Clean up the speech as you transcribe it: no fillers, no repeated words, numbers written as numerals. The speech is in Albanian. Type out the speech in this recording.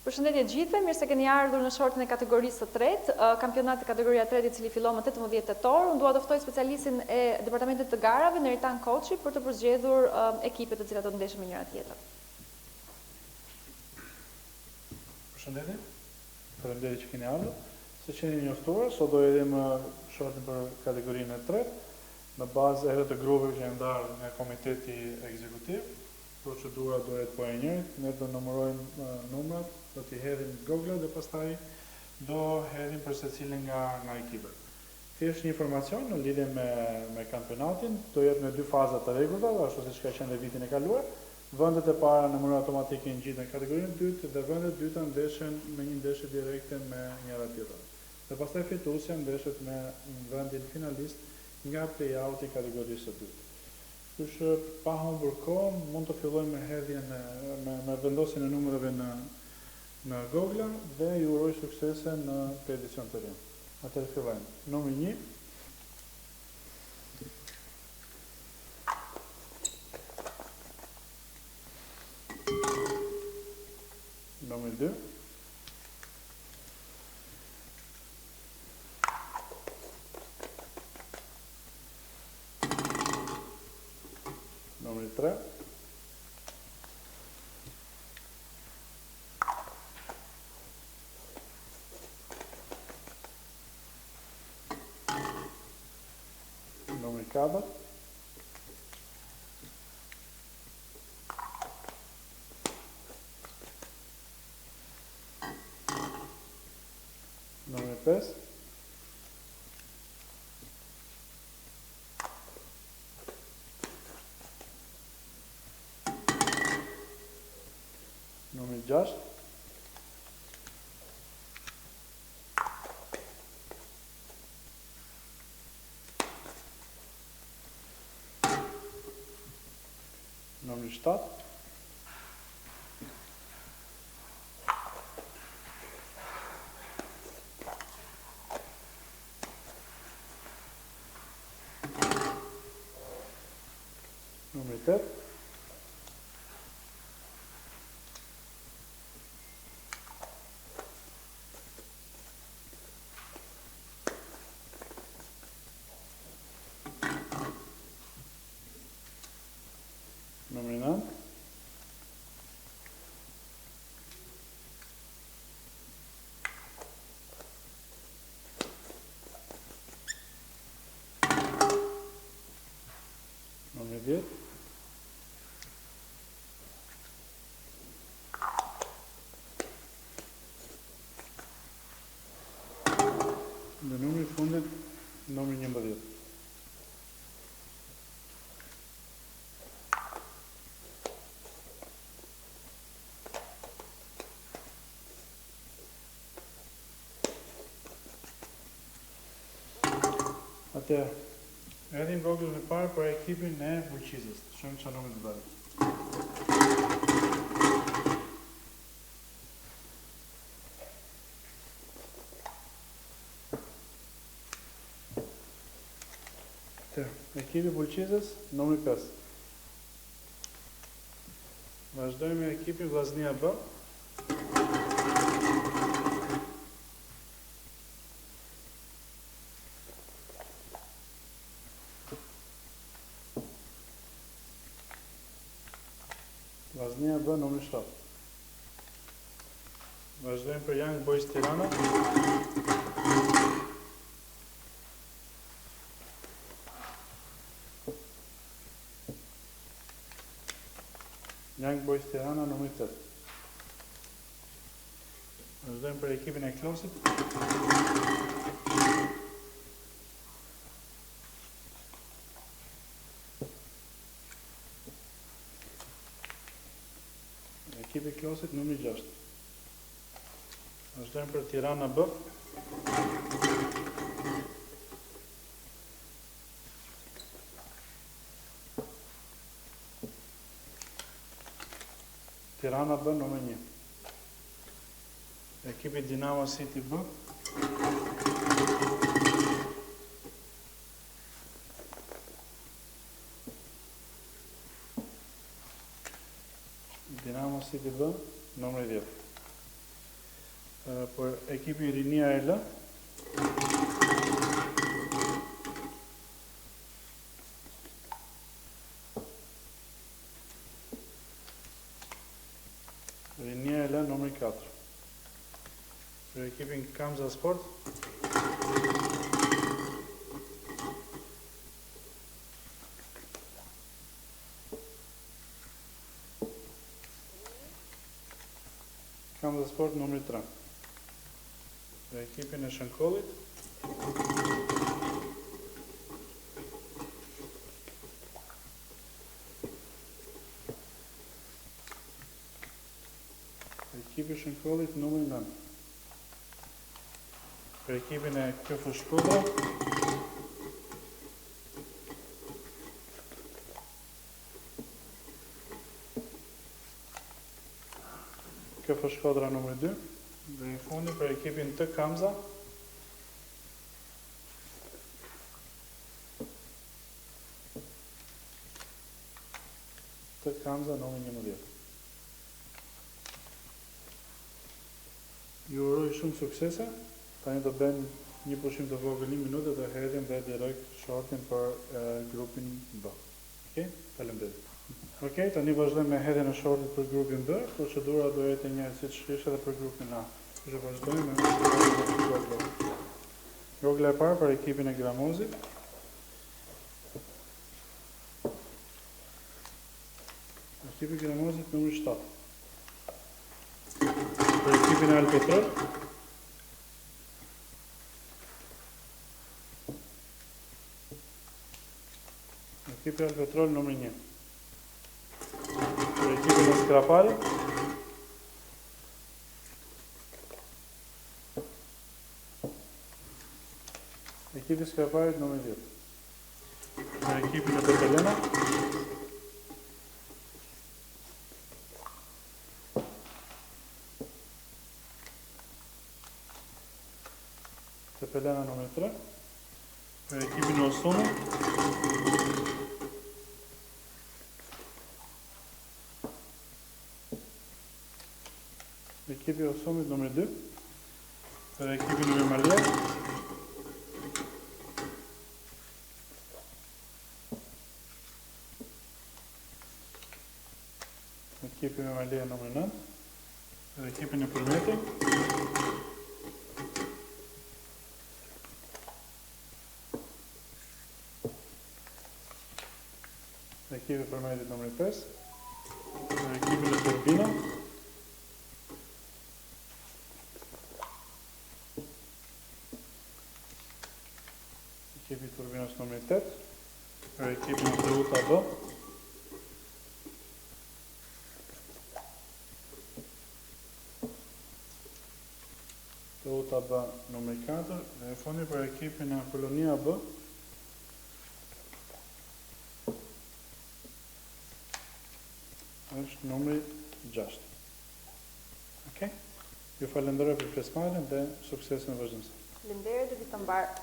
Përshëndetje gjithëve, mirë se keni ardhur në shortën e kategorisë së tretë, kampionati kategoria 3 i cili fillon më 18 tetor. Unë dua të ftoj specialistin e departamentit të garave, Neritan Koçi, për të përzgjedhur ekipet të cilat do të ndeshin me njëra tjetrën. Përshëndetje, faleminderit që keni ardhur. Se që jeni njoftuar, sot do jedim shortën për kategorinë e tretë, në bazë edhe të grupeve që janë ndarë nga komiteti ekzekutiv. Procedura do jetë po e njëjtë, ne do numërojmë numrat, do t'i hedhim Google dhe pastaj do hedhim për secilin nga ekipet. Thjesht një informacion në lidhje me kampionatin, do jetë me 2 faza të rregullta, ashtu siç ka qenë vitin e kaluar. Vendet e para në mënyrë automatike ngjihen në kategorinë e dytë dhe vendet e dyta ndeshen me një ndeshje direkte me njëra tjetrën. Dhe pastaj fituesja ndeshet me vendin finalist nga play-outi i kategorisë së dytë. Kështu pa humbur kohë, mund të fillojmë me hedhjen me vendosjen e numrave në Google dhe ju uroj suksese në këtë edicion të ri. Atëherë fillojmë. Numri 1. Numri 2. Numri 3. Numri 4. Numri 5. Numri 6. Numri 7. Numri 8. Numri 9. Numri 10. Dhe numri fundit, numri 11. Atëherë, hedhim rrogullin e parë për ekipin e Bulqizës. Shohim çfarë numri do bëhet. Atëherë, ekipi i Bulqizës, numri 5. Vazhdojmë me ekipin Vllaznia B. Vllaznia B, numri 7. Vazhdojmë për Young Boys Tirana. Young Boys Tirana, numri 8. Vazhdojmë për ekipin e Klosit. Ekipi i Klosit, numri 6. Vazhdojmë për Tirana B. Tirana B, numri 1. Ekipi Dinamo City B. Dinamo City B, numri 10. për ekipin Rinia L. Rinia L numri 4. Për ekipin Kamza Sport. Kamza Sport numri 3. Për ekipin e Shënkollit. Për ekipin e Shënkollit numri 9. Për ekipin e KF Shkodra. KF Shkodra numri 2. Dhe i fundi për ekipin të Kamza. Të Kamza numri 11. Ju uroj shumë suksese. Tani do bëjmë një pushim të vogël 1 minutë dhe hedhim dhe direkt shortin për grupin B. Okej? Faleminderit. Okej, tani vazhdojmë me hedhjen e shortit për grupin B. Procedura do jetë njëjtë siç ishte edhe për grupin A. Kështu vazhdojmë me rrogla e parë për ekipin e Gramozit. Ekipi i Gramozit numri 7. Për ekipin e Alpetrol. Ekipi Alpetrol numri 1. Për ekipin e Skrapari. Ekipi Skraparit numri 10. Për ekipin e Petelena. Petelena numri 3. Për ekipin e Osonit. Ekipi Osomit numri 2. Për ekipin e Mirmalia. Ekipi e Mirmalia numri 9. Për ekipin e Përmeti. Ekipi e Përmetit numri 5. Për ekipin e Turbina. Ekipi Turbinas numri 8, për ekipin e Teuta B. Teuta B numri 4, dhe e fundi për ekipin e Apollonia B. Është numri 6. Okej? Ju falenderoj për pjesëmarrjen dhe sukses në vazhdimsi. Faleminderit, ditë të mbar.